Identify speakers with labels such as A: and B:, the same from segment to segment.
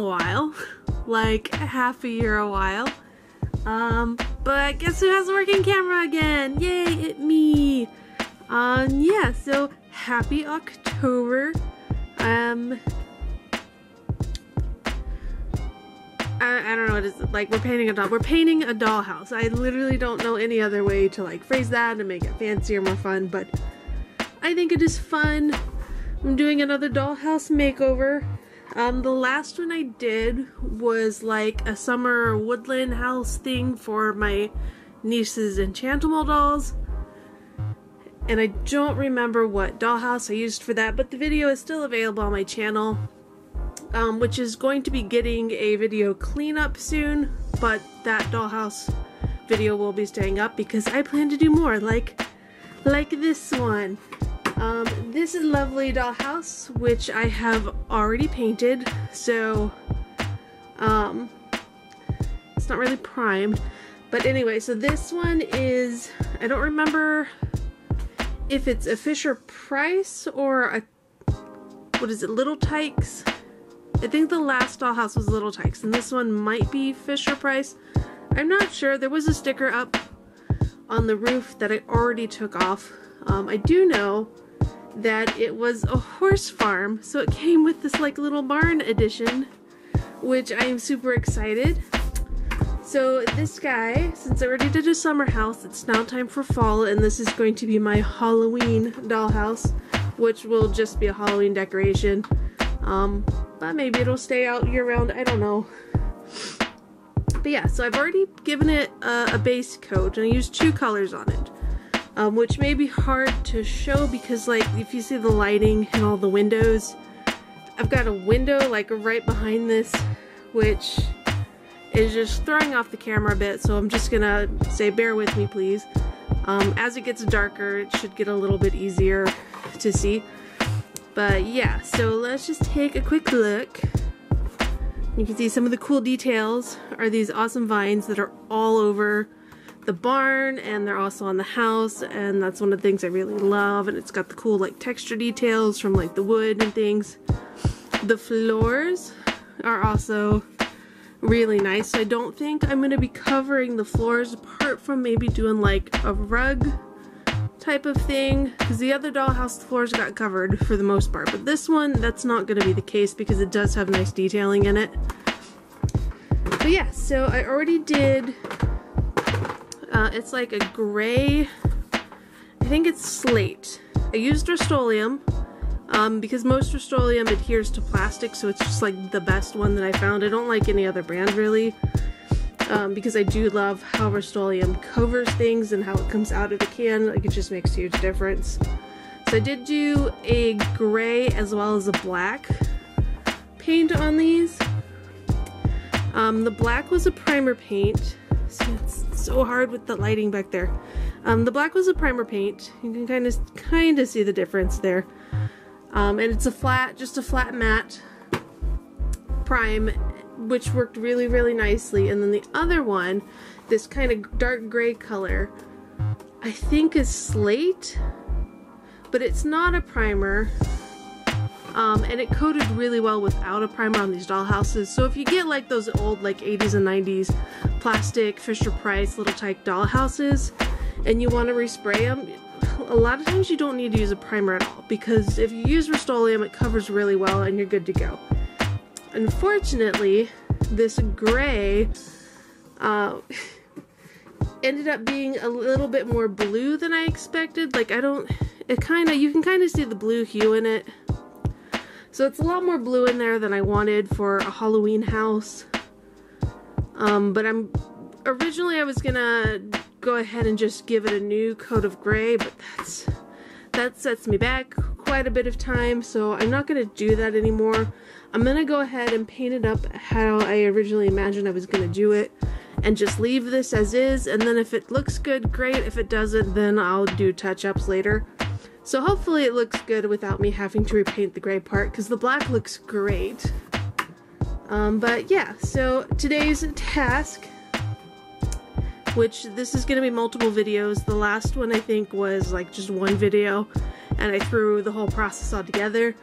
A: while, like half a year a while. But guess who has a working camera again? Yay, it me! Yeah, so happy October. I don't know what it's like. We're painting a dollhouse. I literally don't know any other way to like phrase that and make it fancier, more fun, but I think it is fun. I'm doing another dollhouse makeover. The last one I did was like a summer woodland house thing for my niece's Enchantimal dolls. And I don't remember what dollhouse I used for that, but the video is still available on my channel. Which is going to be getting a video cleanup soon, but that dollhouse video will be staying up because I plan to do more, like this one. This is lovely dollhouse, which I have already painted, so it's not really primed. But anyway, so this one is, I don't remember if it's a Fisher-Price or a, what is it, Little Tykes? I think the last dollhouse was Little Tykes, and this one might be Fisher-Price. I'm not sure. There was a sticker up on the roof that I already took off. I do know that it was a horse farm, so it came with this like little barn edition, which I am super excited. So this guy, since I already did a summer house, it's now time for fall, and this is going to be my Halloween dollhouse, which will just be a Halloween decoration. But maybe it'll stay out year-round, I don't know. But yeah, so I've already given it a base coat, and I used 2 colors on it. Which may be hard to show because, like, if you see the lighting and all the windows, I've got a window, like, right behind this, which is just throwing off the camera a bit, so I'm just gonna say bear with me, please. As it gets darker, it should get a little bit easier to see. But yeah, so let's just take a quick look. You can see some of the cool details are these awesome vines that are all over the barn, and they're also on the house, and that's one of the things I really love. And it's got the cool like texture details from like the wood and things. The floors are also really nice. So I don't think I'm going to be covering the floors apart from maybe doing like a rug type of thing, because the other dollhouse floors got covered for the most part, but this one, that's not going to be the case because it does have nice detailing in it. But yeah, so I already did, it's like a gray, I think it's slate. I used Rust-Oleum, because most Rust-Oleum adheres to plastic, so it's just like the best one that I found. I don't like any other brand really. Because I do love how Rust-Oleum covers things and how it comes out of the can. Like, it just makes a huge difference. So I did do a gray as well as a black paint on these. The black was a primer paint. See, it's so hard with the lighting back there. The black was a primer paint. You can kind of see the difference there. And it's a flat, just a flat matte prime, which worked really, really nicely. And then the other one, this kind of dark gray color, I think is slate, but it's not a primer. And it coated really well without a primer on these dollhouses. So if you get like those old like 80s and 90s plastic Fisher-Price Little Tyke dollhouses and you want to respray them, a lot of times you don't need to use a primer at all, because if you use Rust-Oleum, it covers really well and you're good to go. Unfortunately, this gray ended up being a little bit more blue than I expected. Like, you can kind of see the blue hue in it. So it's a lot more blue in there than I wanted for a Halloween house. But originally I was gonna go ahead and just give it a new coat of gray, but that sets me back quite a bit of time, so I'm not gonna do that anymore. I'm gonna go ahead and paint it up how I originally imagined I was gonna do it, and just leave this as is, and then if it looks good, great. If it doesn't, then I'll do touch-ups later. So hopefully it looks good without me having to repaint the gray part, because the black looks great. But yeah, so today's task, which this is going to be multiple videos. The last one I think was like just one video, and I threw the whole process all together.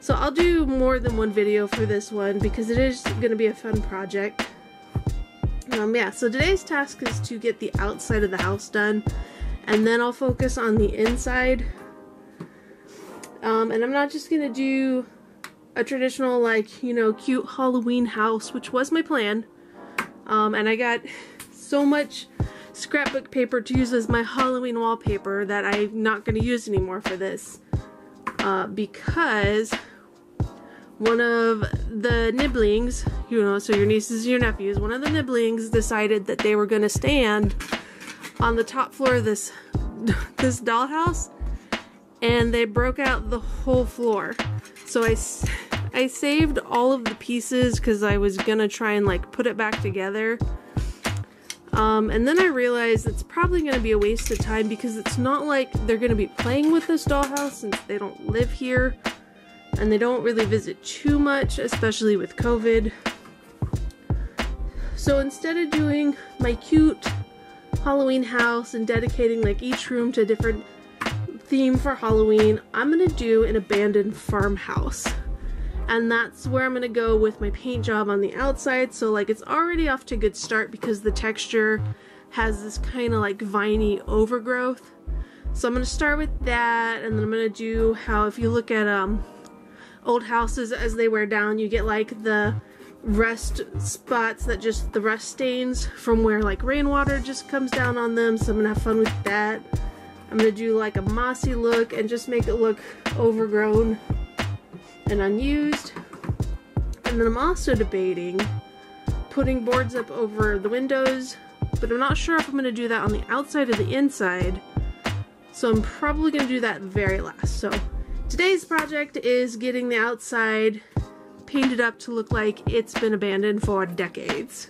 A: So I'll do more than one video for this one because it is going to be a fun project. Yeah, so today's task is to get the outside of the house done, and then I'll focus on the inside. And I'm not just going to do a traditional, like, you know, cute Halloween house, which was my plan. And I got so much scrapbook paper to use as my Halloween wallpaper that I'm not going to use anymore for this. Because one of the nibblings, you know, so your nieces and your nephews, one of the nibblings decided that they were going to stand on the top floor of this dollhouse, and they broke out the whole floor. So I saved all of the pieces because I was going to try and like put it back together. And then I realized it's probably going to be a waste of time because it's not like they're going to be playing with this dollhouse since they don't live here and they don't really visit too much, especially with COVID. So instead of doing my cute Halloween house and dedicating like each room to a different theme for Halloween, I'm going to do an abandoned farmhouse. And that's where I'm going to go with my paint job on the outside. So like it's already off to a good start because the texture has this kind of like viney overgrowth. So I'm going to start with that, and then I'm going to do how, if you look at old houses as they wear down, you get like the rust spots, that just the rust stains from where like rainwater just comes down on them. So I'm going to have fun with that. I'm going to do like a mossy look and just make it look overgrown and unused. And then I'm also debating putting boards up over the windows, but I'm not sure if I'm going to do that on the outside or the inside, so I'm probably going to do that very last. So today's project is getting the outside painted up to look like it's been abandoned for decades.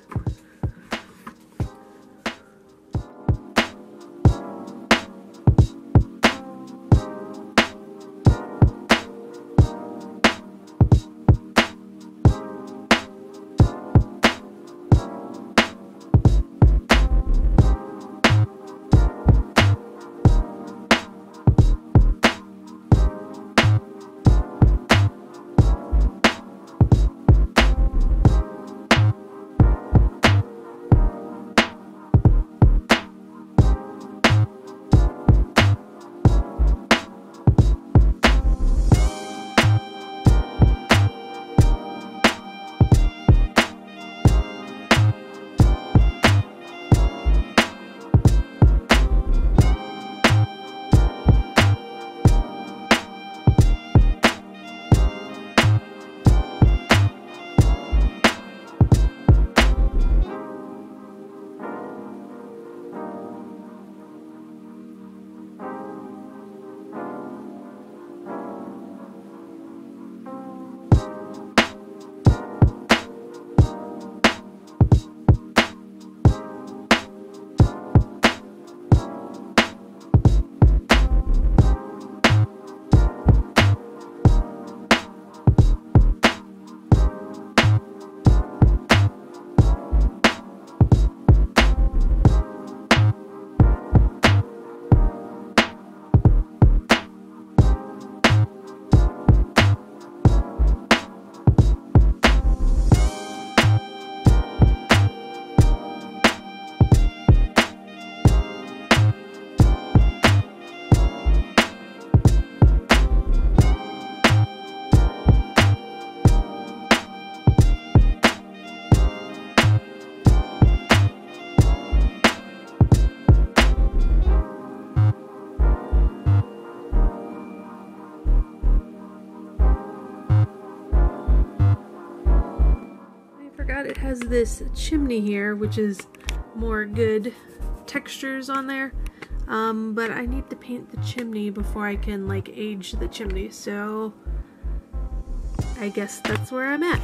A: It has this chimney here, which is more good textures on there, but I need to paint the chimney before I can like age the chimney, so I guess that's where I'm at.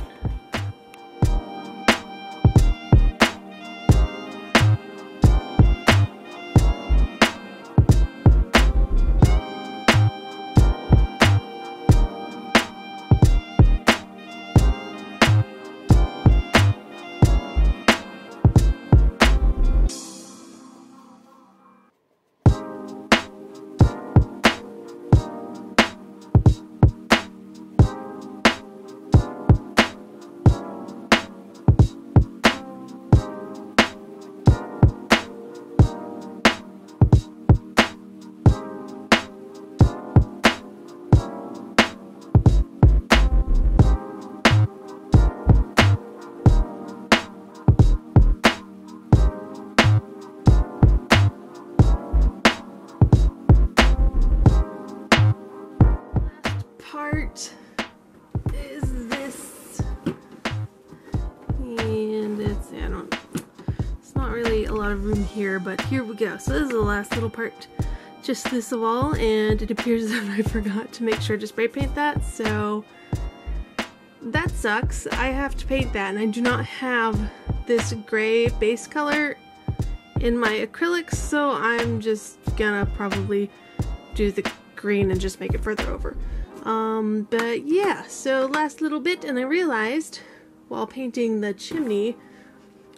A: And it's, it's not really a lot of room here, but here we go. So this is the last little part, just this wall, and it appears that I forgot to make sure to spray paint that, so that sucks. I have to paint that, and I do not have this gray base color in my acrylics, so I'm just gonna probably do the green and just make it further over. But yeah, so last little bit, and I realized while painting the chimney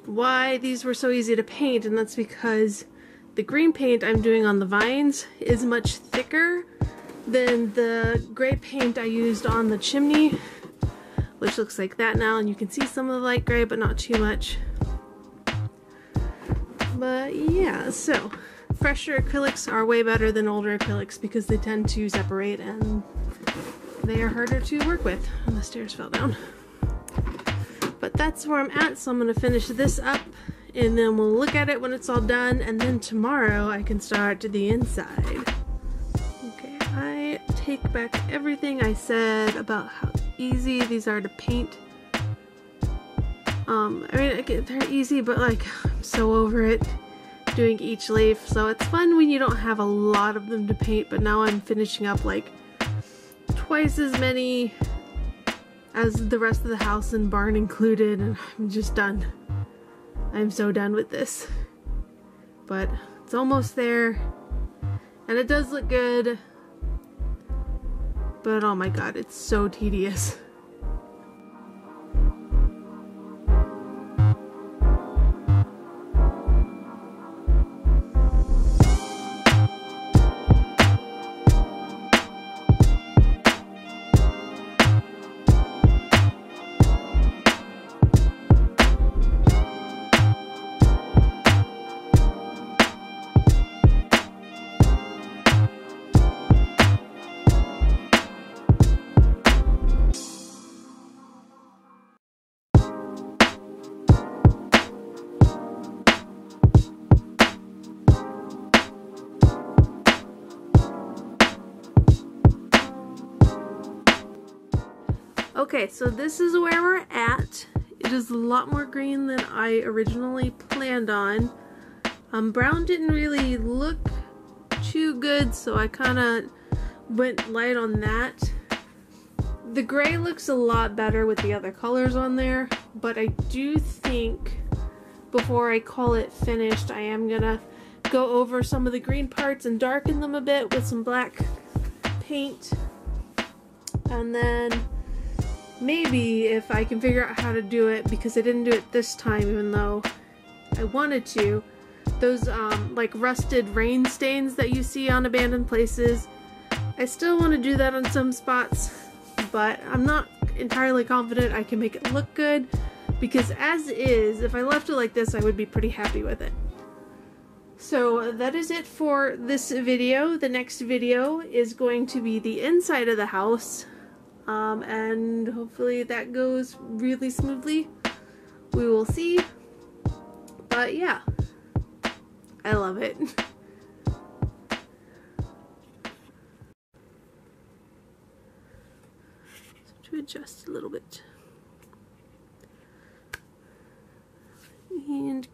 A: why these were so easy to paint, and that's because the green paint I'm doing on the vines is much thicker than the gray paint I used on the chimney, which looks like that now, and you can see some of the light gray, but not too much. But yeah, so fresher acrylics are way better than older acrylics because they tend to separate and they are harder to work with. And the stairs fell down. But that's where I'm at, so I'm going to finish this up and then we'll look at it when it's all done, and then tomorrow I can start the inside. Okay, I take back everything I said about how easy these are to paint. I mean, they're easy, but like, I'm so over it doing each leaf, so it's fun when you don't have a lot of them to paint, but now I'm finishing up like twice as many as the rest of the house and barn included, and I'm just done. I'm so done with this. But it's almost there, and it does look good, but oh my god, it's so tedious. Okay, so this is where we're at. It is a lot more green than I originally planned on. Brown didn't really look too good, so I kind of went light on that. The gray looks a lot better with the other colors on there, but I do think before I call it finished, I am gonna go over some of the green parts and darken them a bit with some black paint, and then maybe if I can figure out how to do it, because I didn't do it this time even though I wanted to, those like rusted rain stains that you see on abandoned places, I still want to do that on some spots, but I'm not entirely confident I can make it look good, because as is, if I left it like this, I would be pretty happy with it. So that is it for this video. The next video is going to be the inside of the house. And hopefully that goes really smoothly. We will see. But yeah, I love it. So to adjust a little bit. And